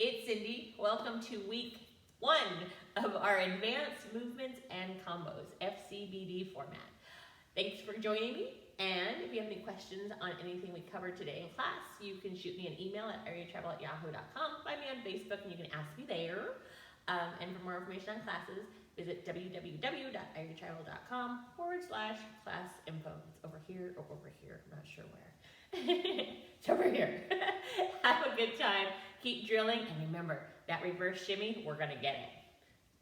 it's Cindy. Welcome to week 1 of our advanced movements and combos, FCBD format. Thanks for joining me, and if you have any questions on anything we covered today in class, you can shoot me an email at IrieTribal@yahoo.com, find me on Facebook, and you can ask me there. And for more information on classes, visit www.IrieTribal.com/class info. It's over here or over here, I'm not sure where. It's over here. Have a good time, keep drilling, and remember, that reverse shimmy, we're gonna get it.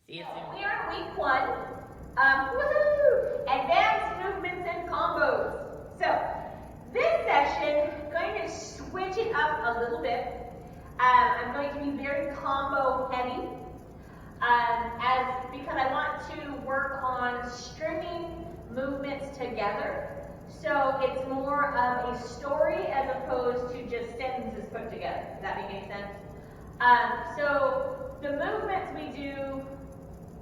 See you soon. We are week 1. Woohoo! Advanced movements and combos. So, this session, I'm going to switch it up a little bit. I'm going to be very combo heavy, because I want to work on stringing movements together. So it's more of a story as opposed to just sentences put together. Does that make any sense? So the movements we do,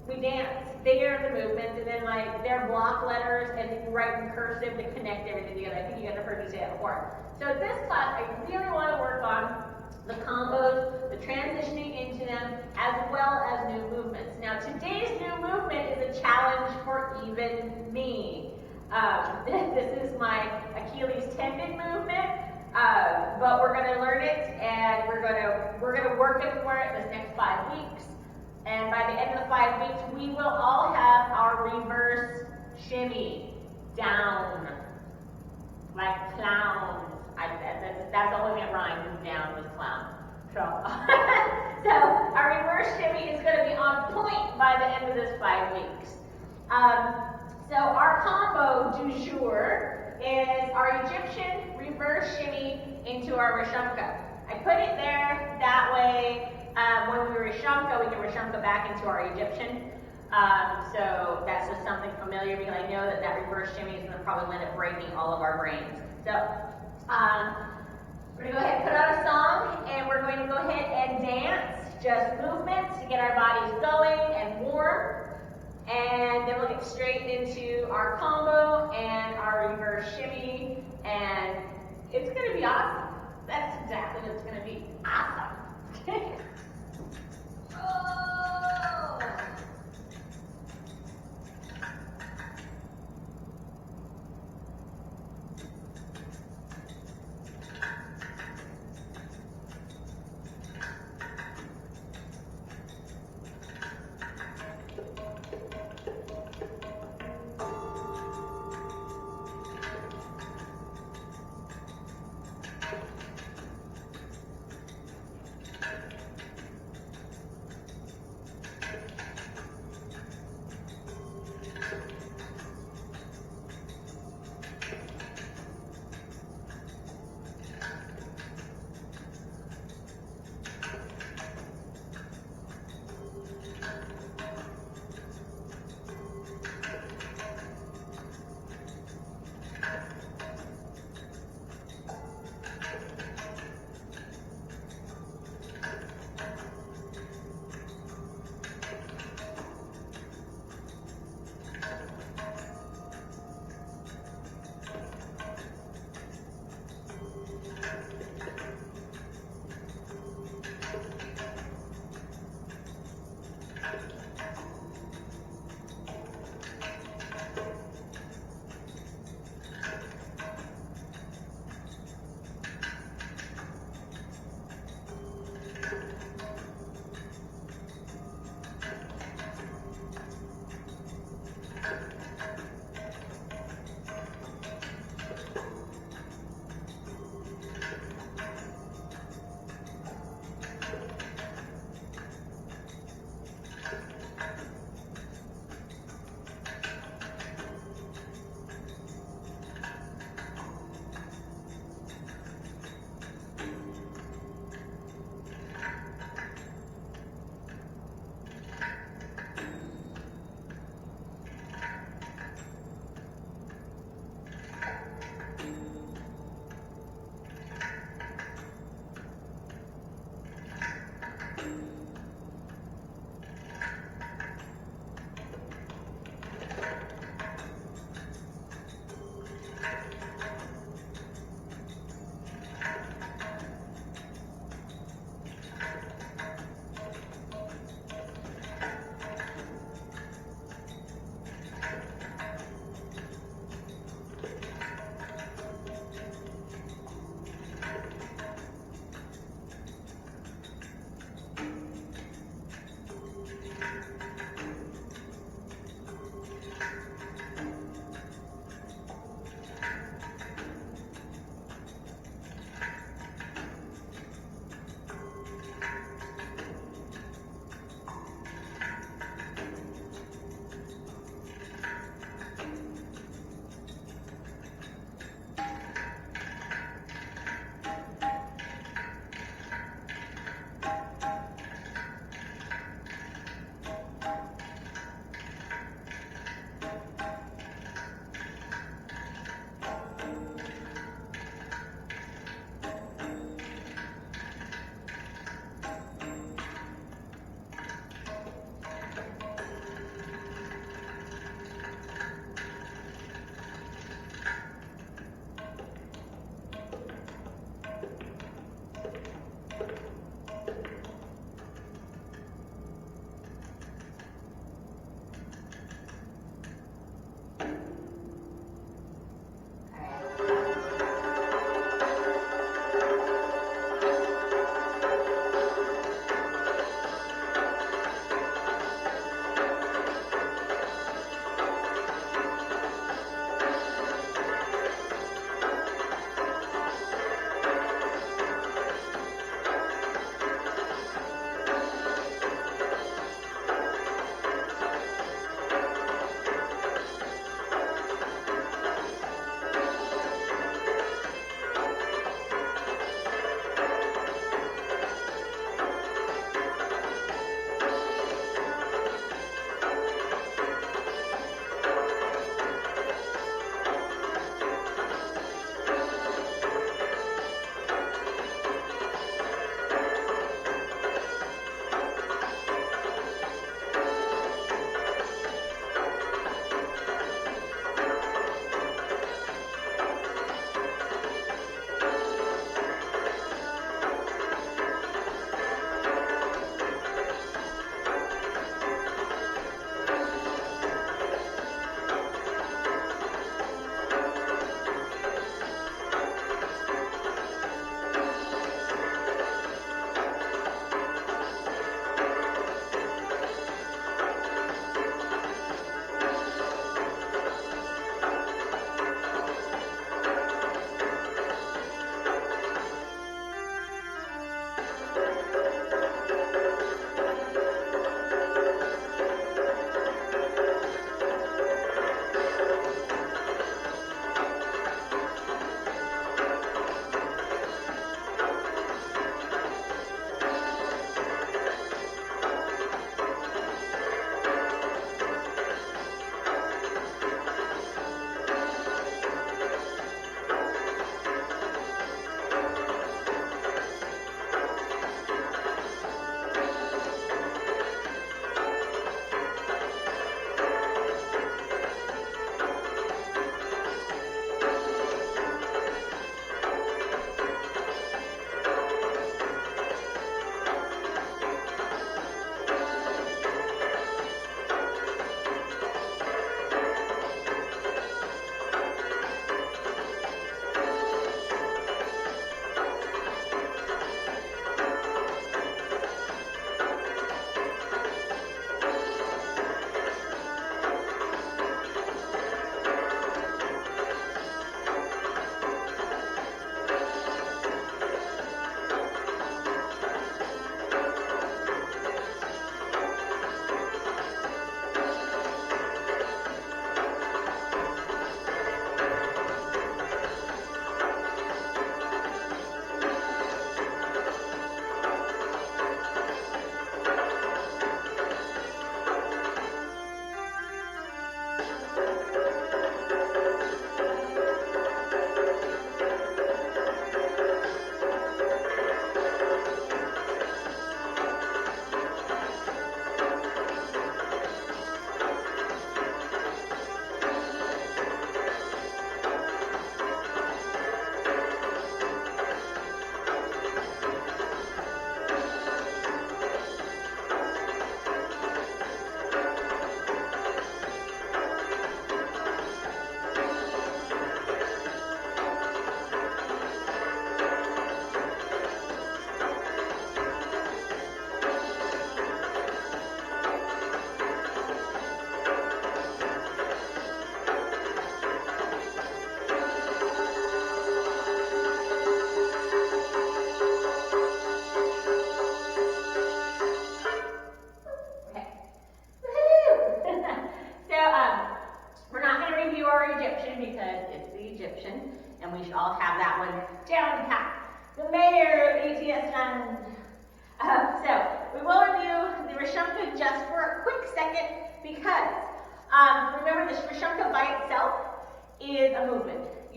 we dance. They are the movements, and then like they're block letters, and then you write in cursive to connect everything together. I think you guys have heard me say that before. So this class, I really want to work on the combos, the transitioning into them, as well as new movements. Now today's new movement is a challenge for even me. This is my Achilles tendon movement, but we're going to learn it, and we're going to work it for it this next 5 weeks. And by the end of the 5 weeks, we will all have our reverse shimmy down, like clowns. That's the only thing that rhymed with down was clown. So, so our reverse shimmy is going to be on point by the end of this 5 weeks. So our combo du jour is our Egyptian reverse shimmy into our Rishamka. I put it there that way when we Rishamka, we can Rishamka back into our Egyptian. So that's just something familiar because I know that reverse shimmy is going to probably end up breaking all of our brains. So we're going to go ahead and put on a song, and we're going to go ahead and dance, just movements to get our bodies going and warm. And then we'll get straight into our combo and our reverse shimmy, and it's going to be awesome. That's exactly what it's going to be. Awesome. Oh.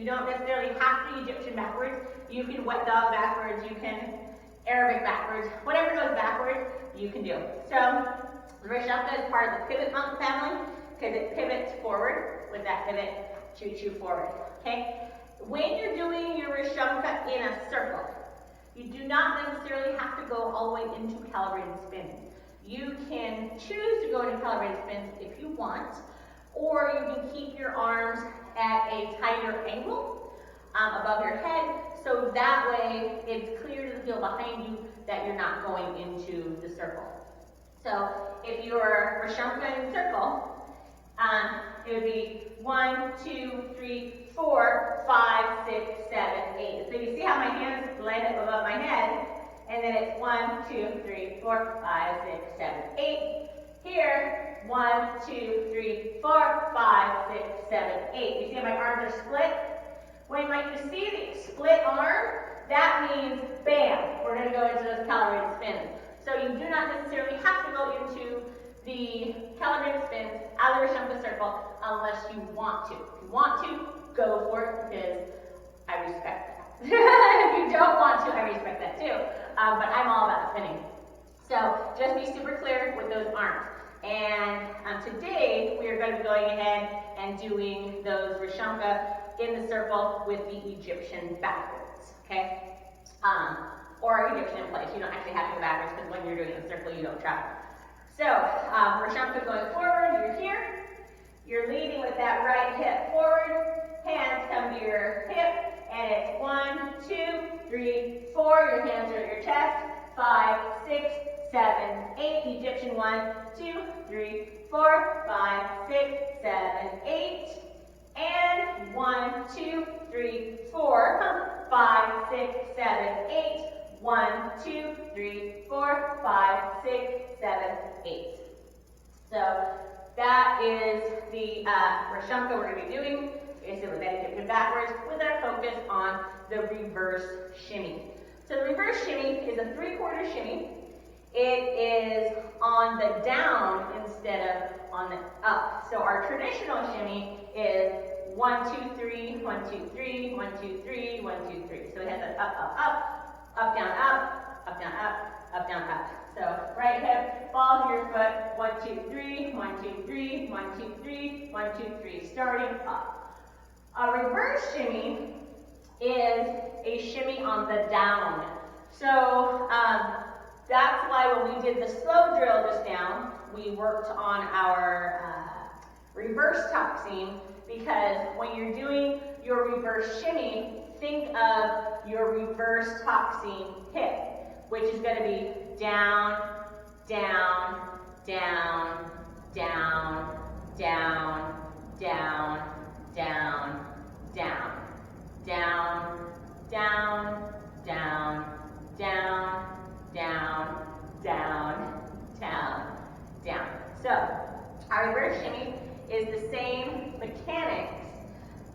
You don't necessarily have to Egyptian backwards. You can wet dog backwards, you can Arabic backwards, whatever goes backwards, you can do. So, Rishabka is part of the pivot monk family because it pivots forward. With that pivot, choo-choo forward, okay? When you're doing your Rishabka in a circle, you do not necessarily have to go all the way into calibrated spins. You can choose to go into calibrated spins if you want, or you can keep your arms at a tighter angle above your head, so that way it's clear to the field behind you that you're not going into the circle. So if you're Rishabka in circle, it would be 1, 2, 3, 4, 5, 6, 7, 8. So you see how my hands blend up above my head, and then it's 1, 2, 3, 4, 5, 6, 7, 8. Here, 1, 2, 3, 4, 5, 6, 7, 8. You see how my arms are split? When you see the split arm, that means bam, we're going to go into those calibrated spins. So you do not necessarily have to go into the calibrated spins out of the Rishabka circle unless you want to. If you want to, go for it because I respect that. If you don't want to, I respect that too. But I'm all about spinning. So just be super clear with those arms. And today we are going to be going ahead and doing those Rishabka in the circle with the Egyptian backwards, okay? Or Egyptian in place. You don't actually have to go backwards because when you're doing the circle, you don't travel. So, Rishabka going forward, you're here. You're leading with that right hip forward. Hands come to your hip, and it's 1, 2, 3, 4. Your hands are at your chest. 5, 6, 7, 8. Egyptian 1, 2, 3, 4, 5, 6, 7, 8. And 1, 2, 3, 4, 5, 6, 7, 8. 1, 2, 3, 4, 5, 6, 7, 8. So that is the Rishabka we're going to be doing. Basically, with that Egyptian backwards with our focus on the reverse shimmy. So the reverse shimmy is a 3/4 shimmy. It is on the down instead of on the up. So our traditional shimmy is 1, 2, 3, 1, 2, 3, 1, 2, 3, 1, 2, 3. So it has an up, up, up, up, down, up, up, down, up, up, down, up. So right hip falls to your foot. 1, 2, 3, 1, 2, 3, 1, 2, 3, 1, 2, 3. Starting up. A reverse shimmy is a shimmy on the down. So that's why when we did the slow drill just now, we worked on our reverse taxeem, because when you're doing your reverse shimmy, think of your reverse taxeem hip, which is going to be down, down, down, down, down, down, down, down, down, down, down, down, down, down, down, down. So our reverse shimmy is the same mechanics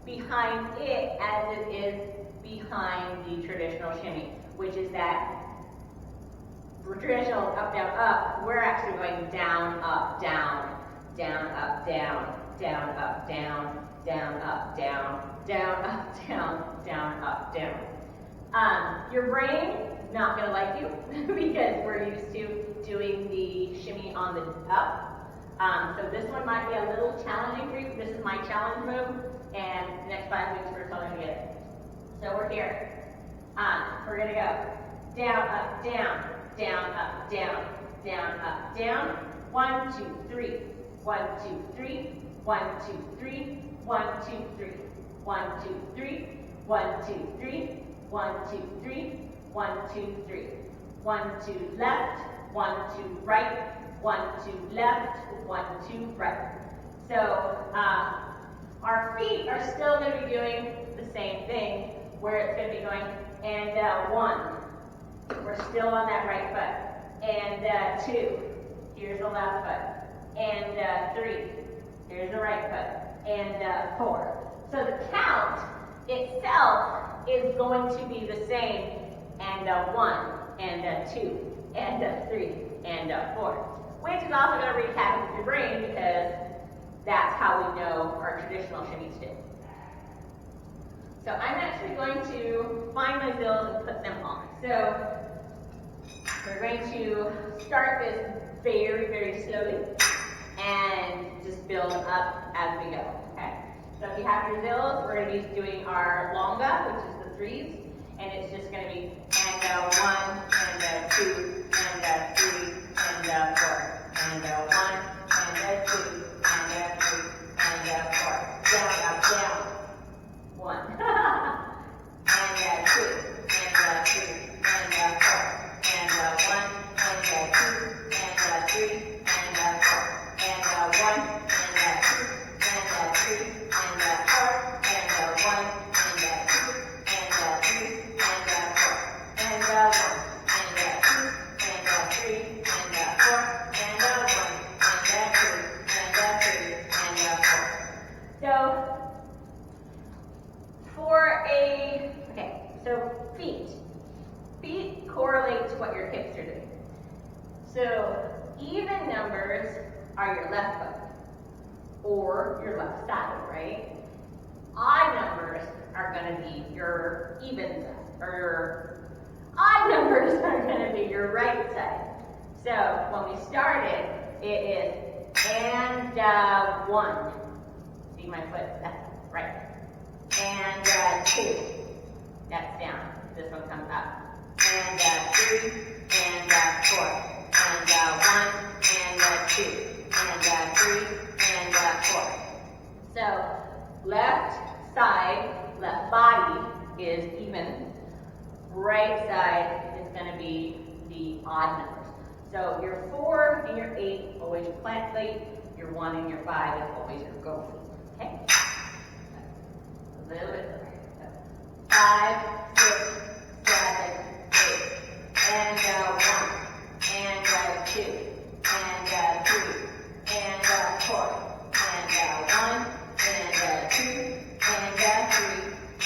behind it as it is behind the traditional shimmy, which is that for traditional up, down, up, we're actually going down, up, down, down, up, down, down, up, down, down, up, down, down, up, down, down, up, down. Your brain is not going to like you because we're used to doing the shimmy on the up. So this one might be a little challenging for you. This is my challenge move, and next 5 weeks we're going to get it. So we're here. We're going to go down, up, down, down, up, down, down, up, down. 1, 2, 3. 1, 2, 3. 1, 2, 3. 1, 2, 3. 1, 2, 3. 1, 2, 3. 1, 2, 3. 1, 2, 3. 1, 2, left. 1, 2, right. 1, 2, left. 1, 2, right. So our feet are still going to be doing the same thing, where it's going to be going and 1. We're still on that right foot. And 2. Here's the left foot. And 3. Here's the right foot. And 4. So the count itself is going to be the same. And 1. And 2. And 3. And 4. Which is also going to wreak havoc with your brain because that's how we know our traditional shimmies do. So I'm actually going to find my bills and put them on. So we're going to start this very, very slowly and just build up as we go, okay? So if you have your bills, we're going to be doing our longa, which is the threes, and it's just going to be and 1, and 2, and 3, and 4, and 1, and 2, and 3, and 4, down, up, down, 1, and 2, and 3, and 4, and 1, and 2, and 3, and 4, and 1, and 2, and 3, and 4, and 1, and 2, and 3, and 4, and 1, and 2, and 3, and 4, and 1, and 2, and 3, and 4. So so feet correlate to what your hips are doing. So even numbers are your left foot or your left side, right? Odd numbers are going to be your even side, or your odd numbers are going to be your right side. So when we started, it is and 1. See my foot? That's right. And 2. That's down. This one comes up. And 3, and 4, and 1, and 2, and 3, and 4. So left side, left body is even. Right side is going to be the odd numbers. So your 4 and your 8 always your plant feet. Your 1 and your 5 is always your go feet. Okay? A little bit slower. 5, 6, 7, 8, and 1, and 2, and 3, and 4, and 1, and 2, and 3,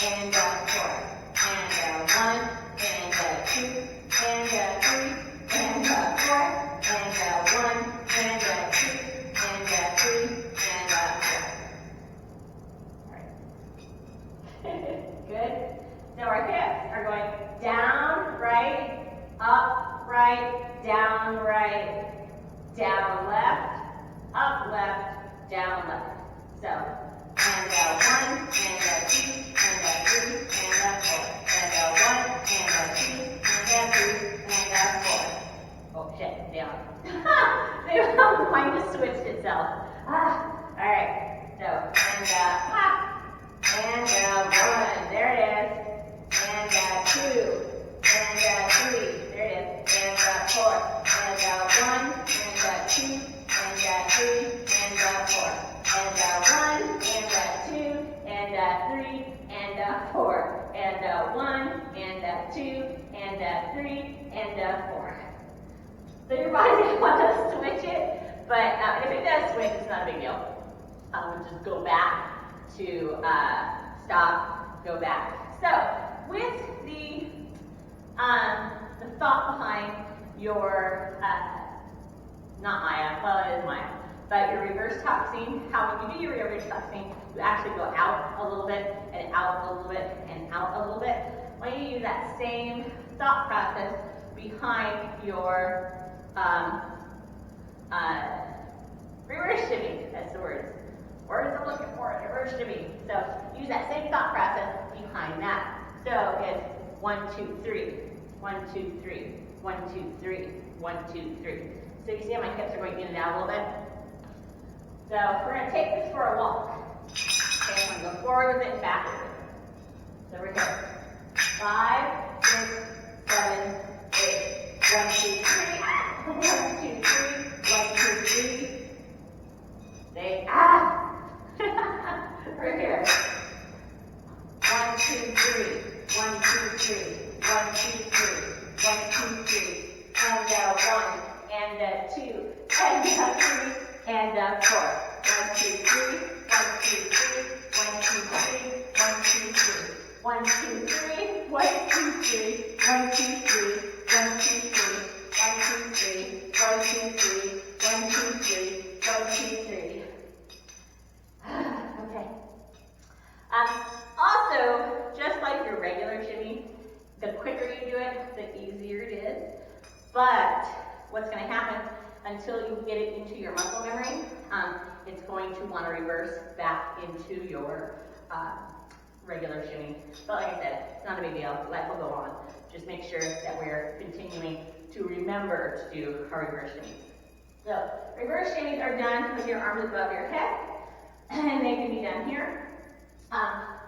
and 4, and 1, and 2, and 3, and 4, and 1, and 2, and 3, and 4. Good. Now our hips are going down, right, up, right, down, left, up, left, down, left. So, and 1, and 2, and 3, and 4, and 1, and 2, and 3, and 4. Oh shit, down. The mind just switched itself. All right. So, and 1, there it is. And 2, and 3, there it is. And 4, and 1, and 2, and 3, and 4. And 1, and 2, and 3, and 4. And 1, and 2, and 3, and 4. So your body doesn't want to switch it, but if it does switch, it's not a big deal. Just go back to stop, go back. So with the thought behind your, not Maya, well it is Maya, but your reverse taxeem, how when you do your reverse taxeem, you actually go out a little bit, and out a little bit, and out a little bit. When you use that same thought process behind your reverse shimmy, that's the word. Words I'm looking for, reverse shimmy. So use that same thought process behind that. So it's 1, 2, 3, 1, 2, 3, 1, 2, 3, 1, 2, 3. So you see how my hips are going in and out a little bit? So we're going to take this for a walk. Okay, I'm going to go forward with it and back with it. So we're here. 5, 6, 7, 8. 1, 2, 3. 1, 2, 3. 1, 2, 3. Say, We're here. 1, 2, 3. 1, 2, 3. 1, 2, 3. 1, 2, 3. And 1, and 2, and 3, and 4. 1, 2, 3. 1, 2, 3. 1, 2, 3. 1, 2, 3. 1, 2, 3. 1, 2, 3. 1, 2, 3. 1, 2, 3. 1, 2, 3. 1, 2, 3. 1, 2, 3. 1, 2, 3. Okay. Also, regular shimmy, the quicker you do it, the easier it is. But what's going to happen until you get it into your muscle memory, it's going to want to reverse back into your regular shimmy. But like I said, it's not a big deal. Life will go on. Just make sure that we're continuing to remember to do our reverse shimmies. So reverse shimmies are done with your arms above your head, and they can be done here.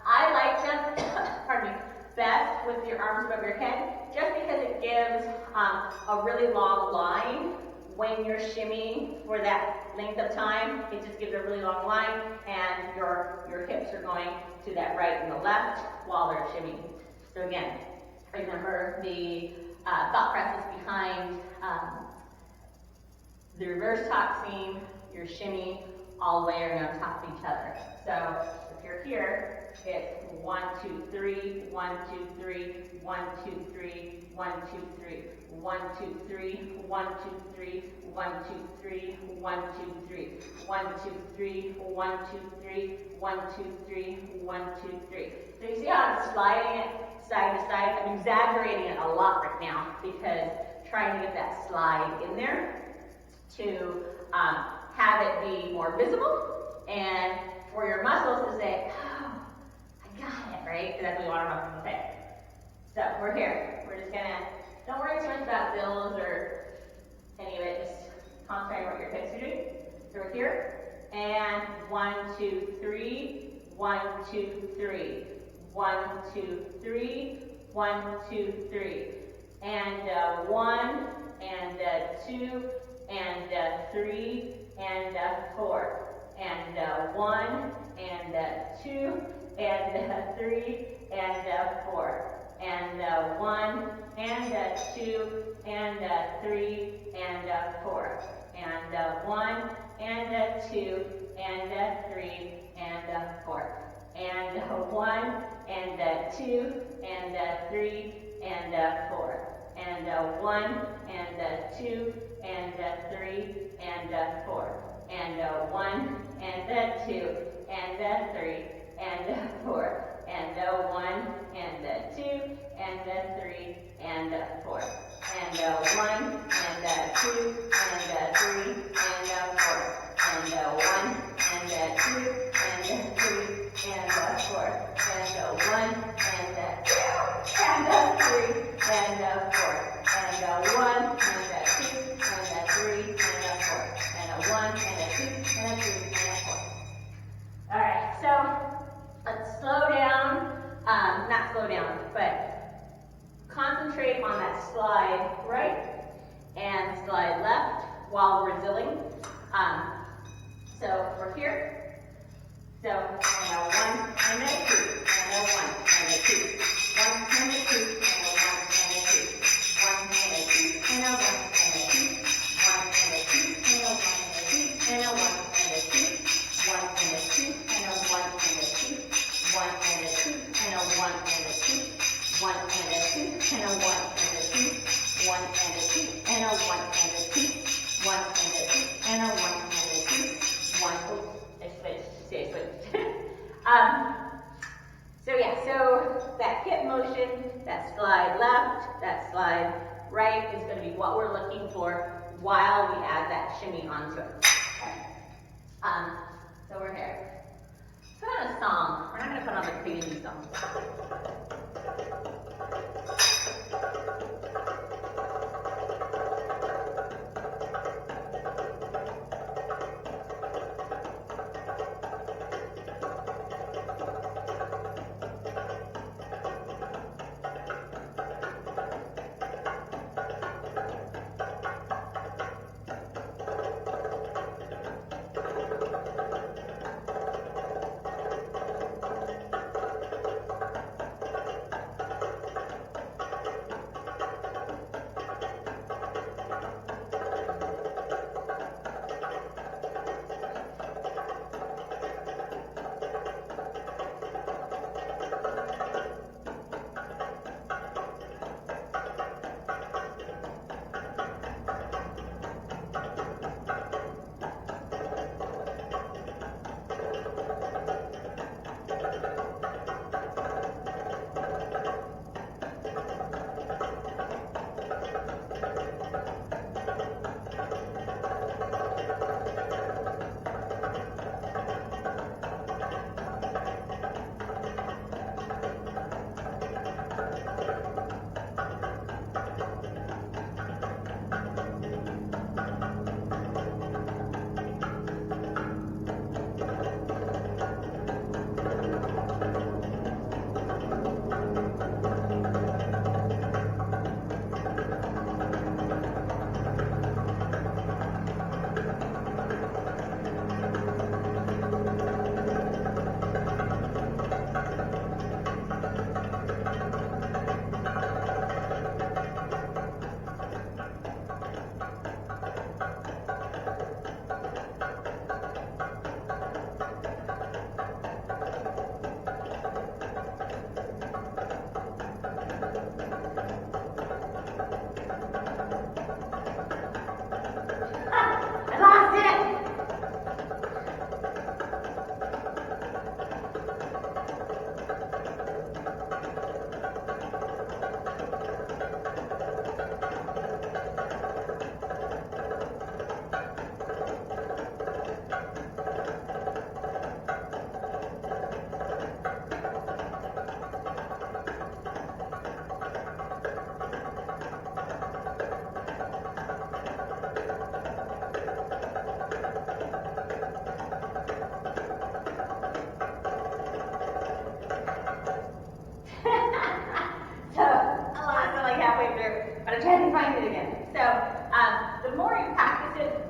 I like them, pardon me, best with your arms above your head, just because it gives a really long line when you're shimmying for that length of time. It just gives a really long line, and your hips are going to that right and the left while they're shimmying. So again, remember the thought process behind the reverse Taxeem, your shimmy, all the way around on top of each other. So if you're here, it's 1, 2, 3, 1, 2, 3, 1, 2, 3, 1, 2, 3, 1, 2, 3, 1, 2, 3, 1, 2, 3, 1, 2, 3, 1, 2, 3, 1, 2, 3, 1, 2, 3, 1, 2, 3. So you see how I'm sliding it side to side? I'm exaggerating it a lot right now because trying to get that slide in there to have it be more visible and for your muscles to say, oh, I got it, right? Because that's what we want our muscles to say. So we're here. We're just gonna, don't worry too much about bills or any of it, just concentrate on what your hips are doing. So we're here, and 1, 2, 3, 1, 2, 3, 1, 2, 3, 1, 2, 3, and 1, and 2, and 3, and 4, and 1, and 2, and 3, and 4, and 1, and 2, and 3, and 4, and 1, and 2, and 3, and 4, and 1, and 2, and 3, and 4, and 1, and 2, and 3, and 4, and 1, and 2, and 3, and 4, and 1, and 2, and 3, and 4, and 1, and 2, and 3, and 4, and 1, and 2, and 3, and 4, and 1, and 2, and 3, and 4, and 1, and 2, and 3, and 4, and 1, and 2, and 3, and 4. All right, so let's slow down, not slow down, but concentrate on that slide right and slide left while we're zilling. So we're here. So, and a 1, and a 2, and a 1, and a 2, 1, and a 2, and a 1, and a 2, 1, and a 2, and a 1, and a 2, 1, and a 2, and a 1, and a 2, and a 1, and a 2, 1, and a 2, and a 1, and a 2, 1, and a 2, and a 1, and a 2, 1, and a 2, and a 1, and a 2, 1, and a 2, and a 1, and a 2, 1, and a 2, and a 1, and a 2, 1, oh, I switched. So yeah, so that hip motion, that slide left, that slide right is going to be what we're looking for while we add that shimmy onto it. Okay. So we're here. Put on a song. We're not going to put on the crazy song.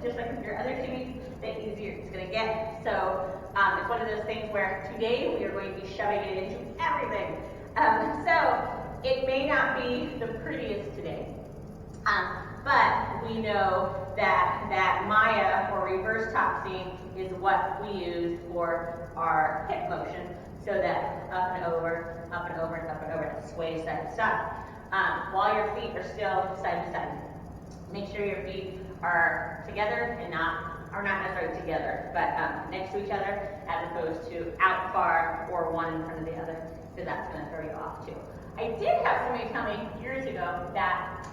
just like with your other shimmies, the easier it's gonna get. So it's one of those things where today we are going to be shoving it into everything. So it may not be the prettiest today, but we know that Maya or Reverse Taxeem is what we use for our hip motion, so that up and over, up and over, and up and over, sway side to side. While your feet are still side to side. Make sure your feet are together and not necessarily together, but next to each other, as opposed to out far or one in front of the other, because that's going to throw you off too. I did have somebody tell me years ago that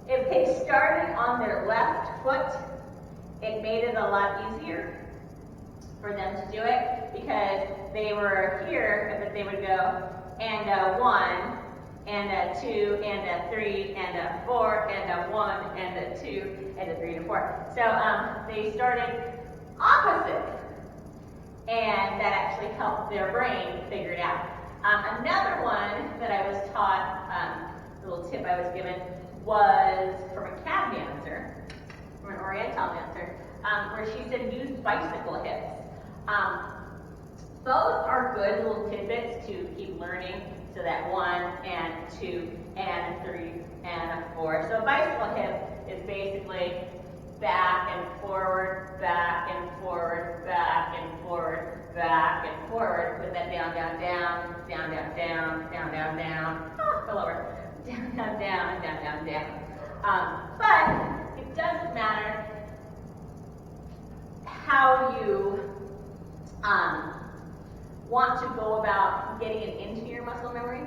if they started on their left foot, it made it a lot easier for them to do it, because they were here, but they would go and a 1 and a 2 and a 3 and a 4 and a 1 and a 2 and a 3 and a 4. So they started opposite, and that actually helped their brain figure it out. Another one that I was taught, a little tip I was given, was from a cab dancer, from an Oriental dancer, where she said use bicycle hips. Both are good little tidbits to keep learning, so that 1 and 2 and 3 and 4. So a bicycle hip is basically back and forward, back and forward, back and forward, back and forward, with that down, down, down, down, down, down, down, down, down, fell over, down, down, down, down, down, down. But it doesn't matter how you want to go about getting it into your muscle memory,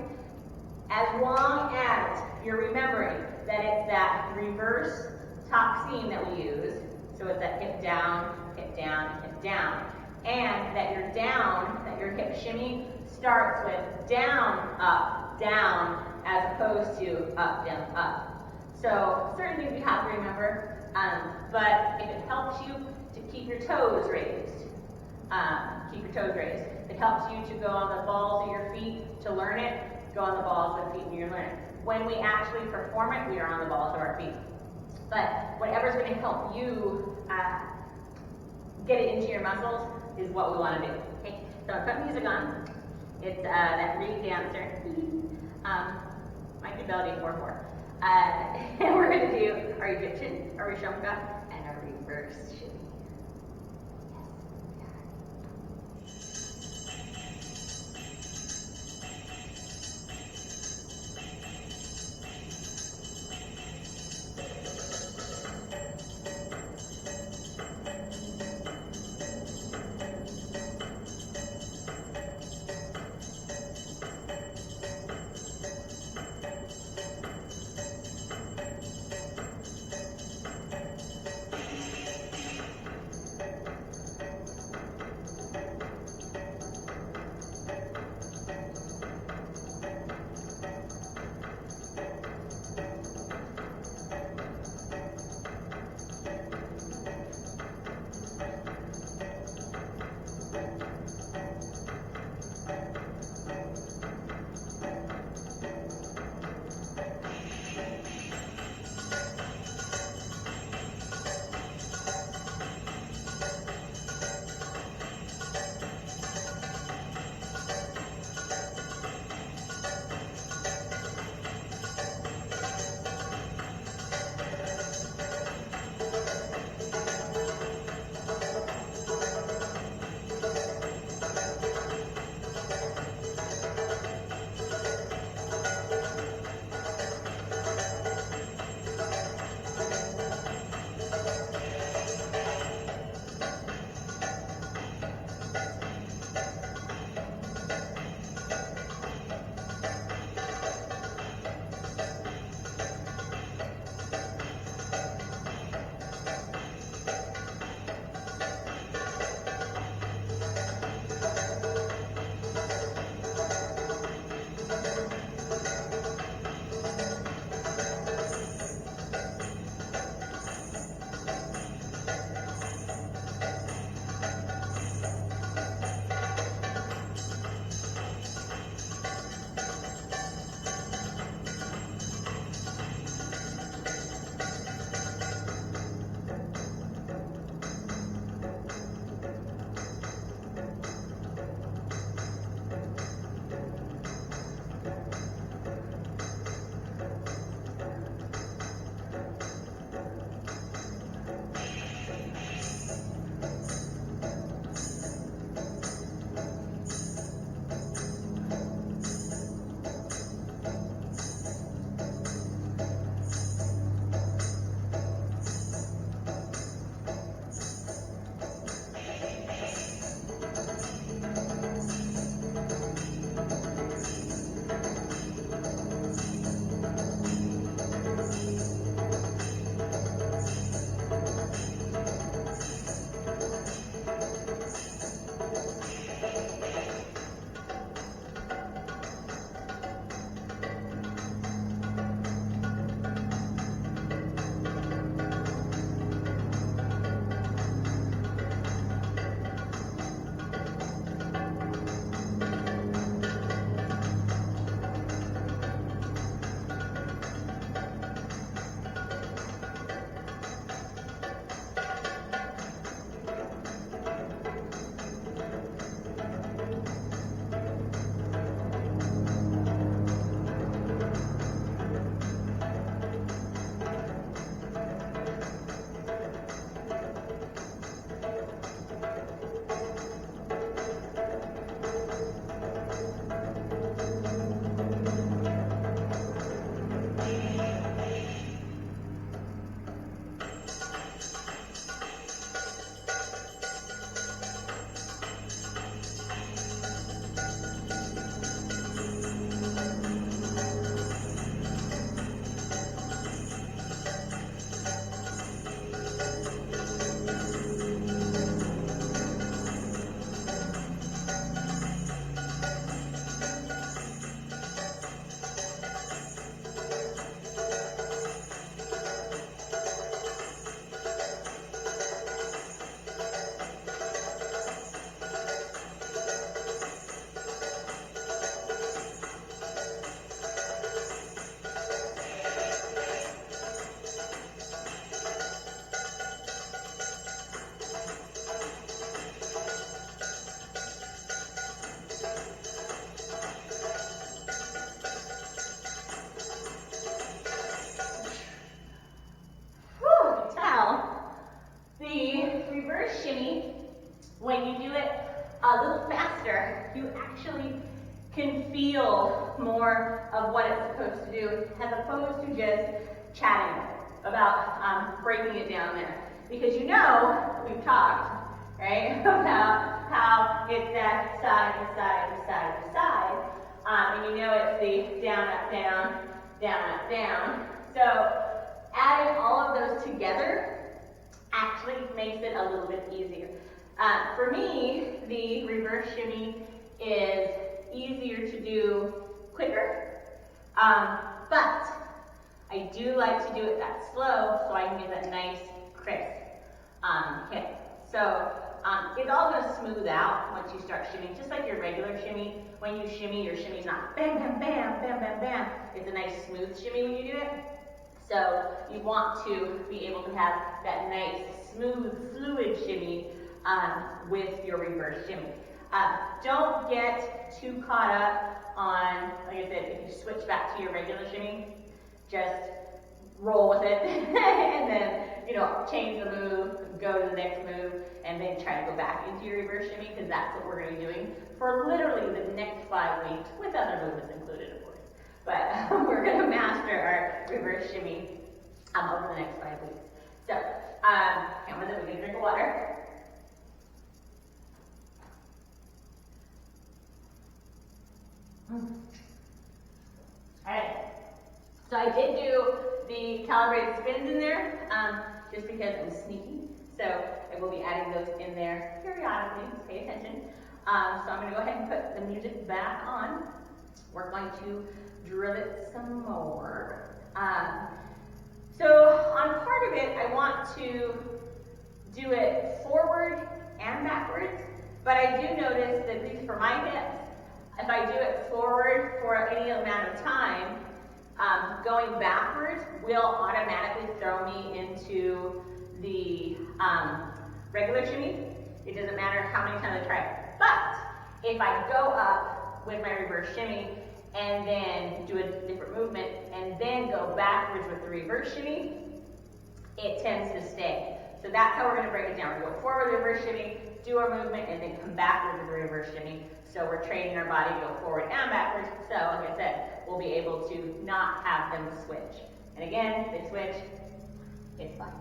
as long as you're remembering that it's that reverse Taxeem that we use, so it's that hip down, hip down, hip down, and that your down, that your hip shimmy starts with down, down, as opposed to up, down, up. So certain things you have to remember, but if it helps you to keep your toes raised, It helps you to go on the balls of your feet to learn it, go on the balls of the feet when you're learning. When we actually perform it, we are on the balls of our feet. But whatever's going to help you get it into your muscles is what we want to do. Okay, so I'll put music on. It's that Reed dancer. Might be Melody 4/4. And we're going to do our Egyptian, our Rishamka, and our reverse shimmy. feel more of what it's supposed to do, as opposed to just chatting about breaking it down there. Because you know, we've talked, right, about how it's that side to side to side to side, and you know it's the down, up, down, down, up, down. So adding all of those together actually makes it a little bit easier. For me, the reverse shimmy is easier to do quicker, but I do like to do it that slow so I can get that nice, crisp hit. So it's all going to smooth out once you start shimmying, just like your regular shimmy. When you shimmy, your shimmy's not bam, bam, bam, bam, bam, bam. It's a nice smooth shimmy when you do it. So you want to be able to have that nice, smooth, fluid shimmy with your reverse shimmy. Don't get too caught up on, like I said, if you switch back to your regular shimmy, just roll with it and then, you know, change the move, go to the next move, and then try to go back into your reverse shimmy, because that's what we're going to be doing for literally the next 5 weeks, with other movements included, of course. But we're going to master our reverse shimmy over the next 5 weeks. So, and with it, we can drink of water. Alright, so I did do the calibrated spins in there, just because I'm sneaky. So I will be adding those in there periodically, just pay attention. So I'm going to go ahead and put the music back on. We're going to drill it some more. So on part of it, I want to do it forward and backwards, but I do notice that, at least for my hips, if I do it forward for any amount of time, going backwards will automatically throw me into the regular shimmy. It doesn't matter how many times I try it. But if I go up with my reverse shimmy and then do a different movement and then go backwards with the reverse shimmy, it tends to stay. So that's how we're going to break it down. We go forward with the reverse shimmy, do our movement, and then come backwards with the reverse shimmy. So we're training our body to go forward and backwards. So like I said, we'll be able to not have them switch. And again, if they switch, it's fine.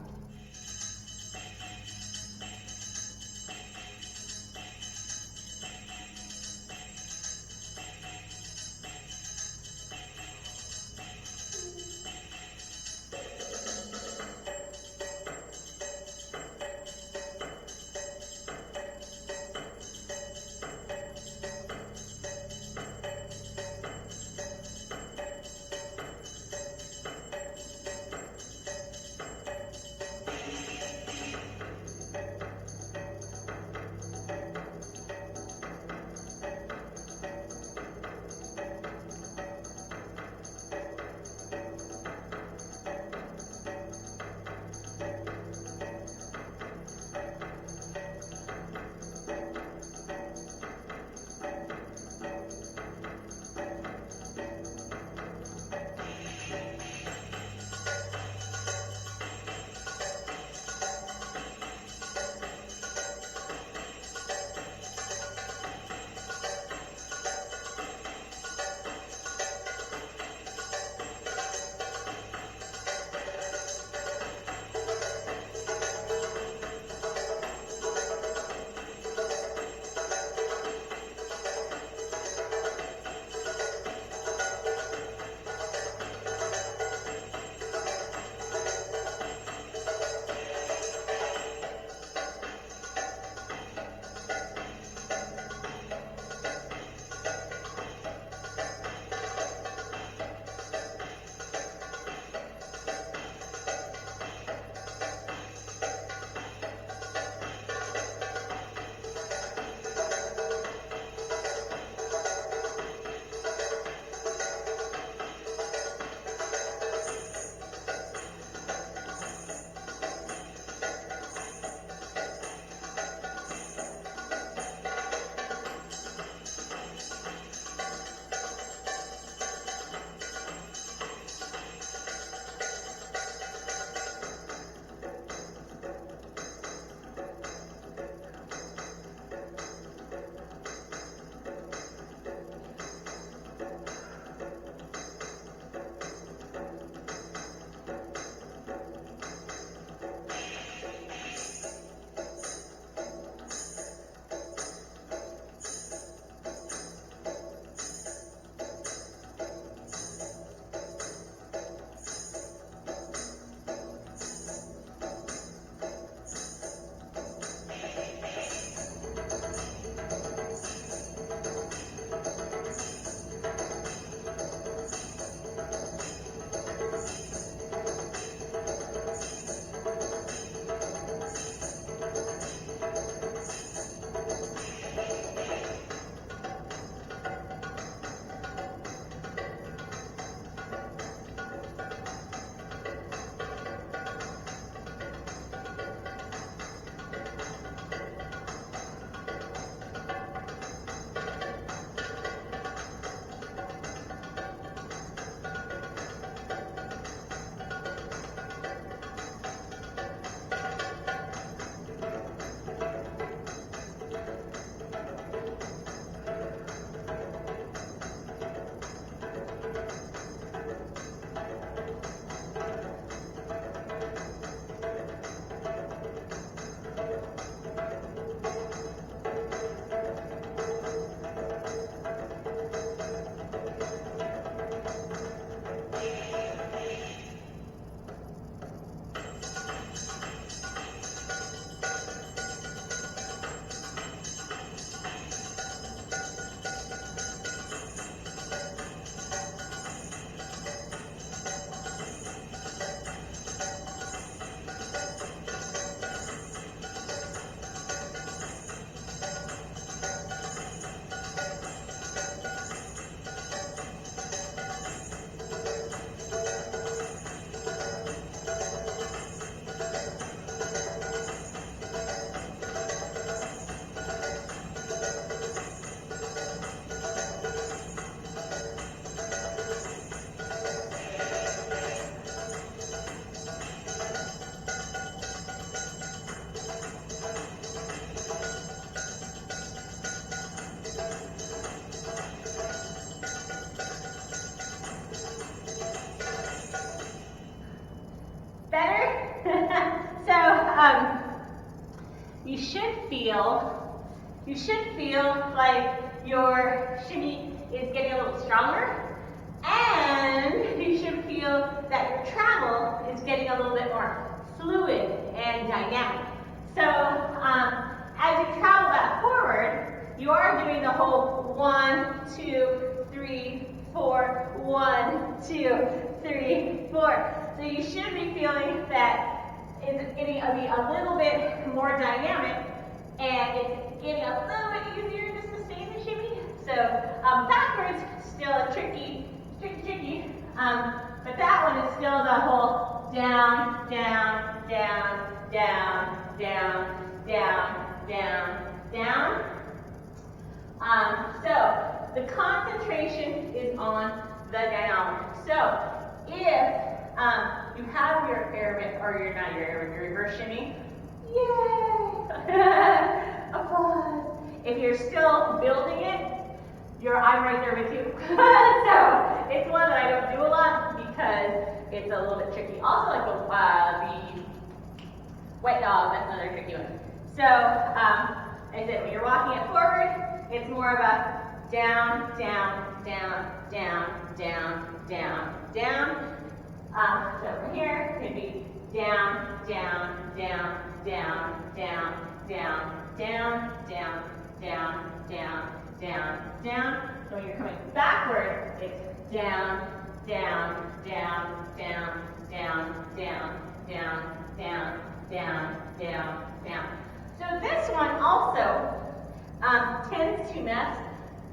you should feel like your shimmy is getting a little stronger, and you should feel that your travel is getting a little bit more fluid and dynamic. So as you travel that forward, you are doing the whole 1, 2, 3, 4, 1, 2, 3, 4. So you should be feeling that it's getting a little bit more dynamic, and it's getting a little bit easier to sustain the shimmy. So backwards, still tricky. But that one is still the whole down, down, down, down, down, down, down, down. So the concentration is on the dynamometer. So if you have your your reverse shimmy, yay! Applause. If you're still building it, I'm right there with you. So it's one that I don't do a lot because it's a little bit tricky. Also, like the wet dog, that's another tricky one. So I said when you're walking it forward, it's more of a down, down, down, down, down, down, down. So over here, it could be down, down, down, down, down, down, down, down, down, down, down, down. So when you're coming backward, it's down, down, down, down, down, down, down, down, down, down, down. So this one also tends to mess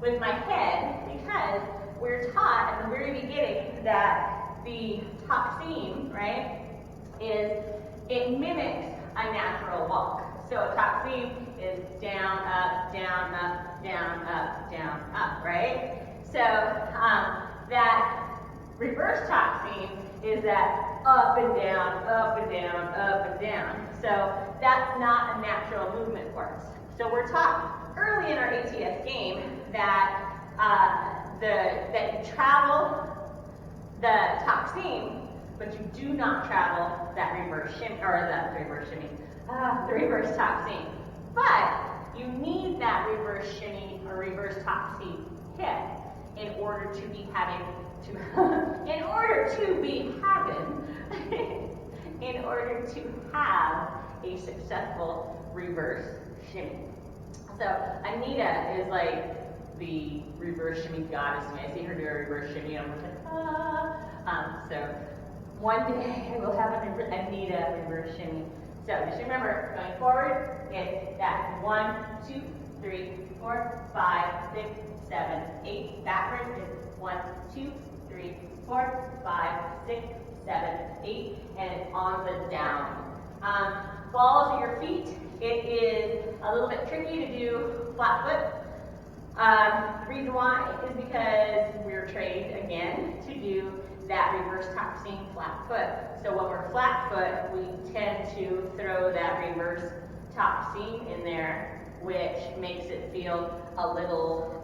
with my head because we're taught at the very beginning that the Taxeem, right, it mimics a natural walk. So a Taxeem is down, up, down, up, down, up, down, up, right? So that reverse Taxeem is that up and down, up and down, up and down. So that's not a natural movement for us. So we're taught early in our ATS game that that you travel the Taxeem, but you do not travel that reverse shimmy, or the reverse Taxeem. But you need that reverse shimmy or reverse Taxeem hit in order to be in order to have a successful reverse shimmy. So Anita is like the reverse shimmy goddess to me. I see her do a reverse shimmy and I'm just like, ah. So one day I will have an Anita reverse shimmy. So just remember, going forward, it's that 1, 2, 3, 4, 5, 6, 7, 8. Backwards is 1, 2, 3, 4, 5, 6, 7, 8, and it's on the down. Balls at your feet. It is a little bit tricky to do flat foot. The reason why is because we're trained again to do that reverse Taxeem flat foot. So when we're flat foot, we tend to throw that reverse Taxeem in there, which makes it feel a little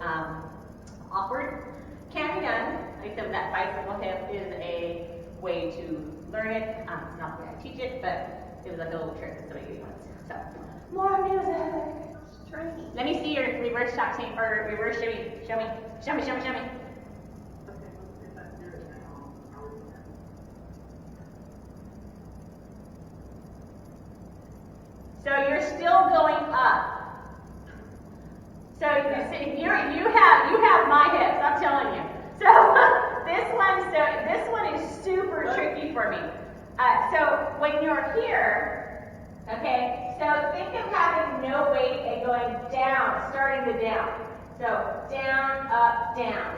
awkward. Can be done. Like I said, that bicycle hip is a way to learn it. It's not the way I teach it, but it was like a little trick that somebody gave once. So, more music. Let me see your reverse Taxeem or reverse shimmy. Show me. Show me, show me, show me. So you're still going up. So you have my hips, I'm telling you. So this one is super tricky for me. So when you're here, okay, so think of having no weight and going down, starting the down. So down, up, down,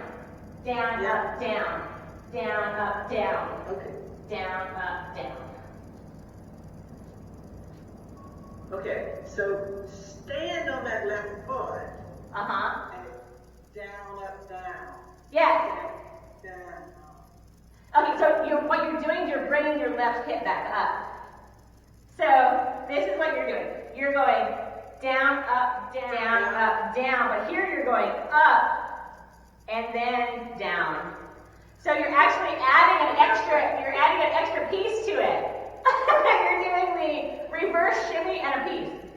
down, up, down, down, up, down, down, up, down. Okay, so stand on that left foot. Uh-huh. And it's down, up, down. Yes. Down. Okay, so what you're doing is you're bringing your left hip back up. So this is what you're doing. You're going down, up, down, up, down. But here you're going up and then down. So you're actually adding an extra piece to it. You're doing the reverse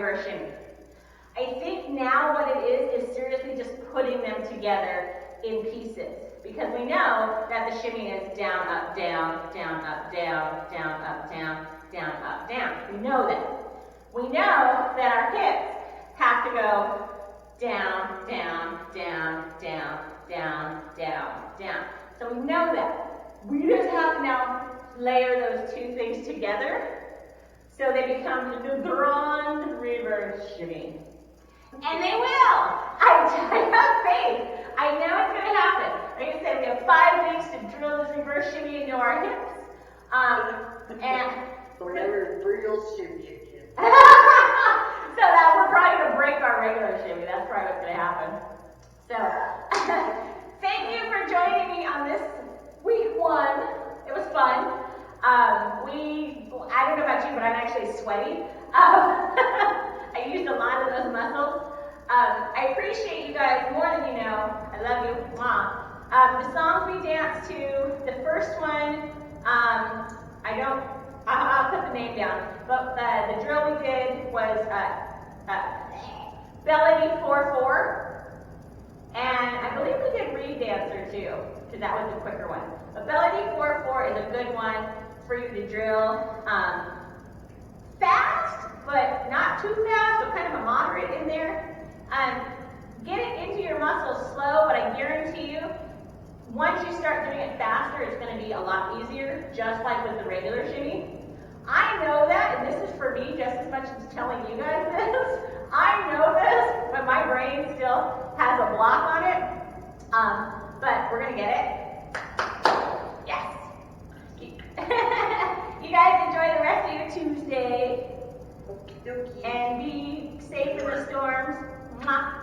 reverse shimmy. I think now what it is seriously just putting them together in pieces, because we know that the shimmy is down, up, down, down, up, down, down, up, down, down, up, down. We know that. We know that our hips have to go down, down, down, down, down, down, down. So we know that. We just have to now layer those two things together so they become the grand reverse shimmy. And they will. I have faith. I know it's going to happen. Like I said, we have 5 weeks to drill this reverse shimmy into our hips. And Or never real shimmy again. so that we're probably going to break our regular shimmy. That's probably what's going to happen. So, thank you for joining me on this week 1. It was fun. I don't know about you, but I'm actually sweaty. I used a lot of those muscles. I appreciate you guys more than you know. I love you, Mom. The songs we danced to, the first one, I'll put the name down, but the drill we did was Belly 4-4, and I believe we did Reed Dancer too, because that was the quicker one. But Belly 4-4 is a good one for you to drill fast, but not too fast, so kind of a moderate in there. Get it into your muscles slow, but I guarantee you, once you start doing it faster, it's going to be a lot easier, just like with the regular shimmy. I know that, and this is for me just as much as telling you guys this. I know this, but my brain still has a block on it. But we're going to get it. Yes. You guys enjoy the rest of your Tuesday. Okie dokie. And be safe in the storms. Mwah.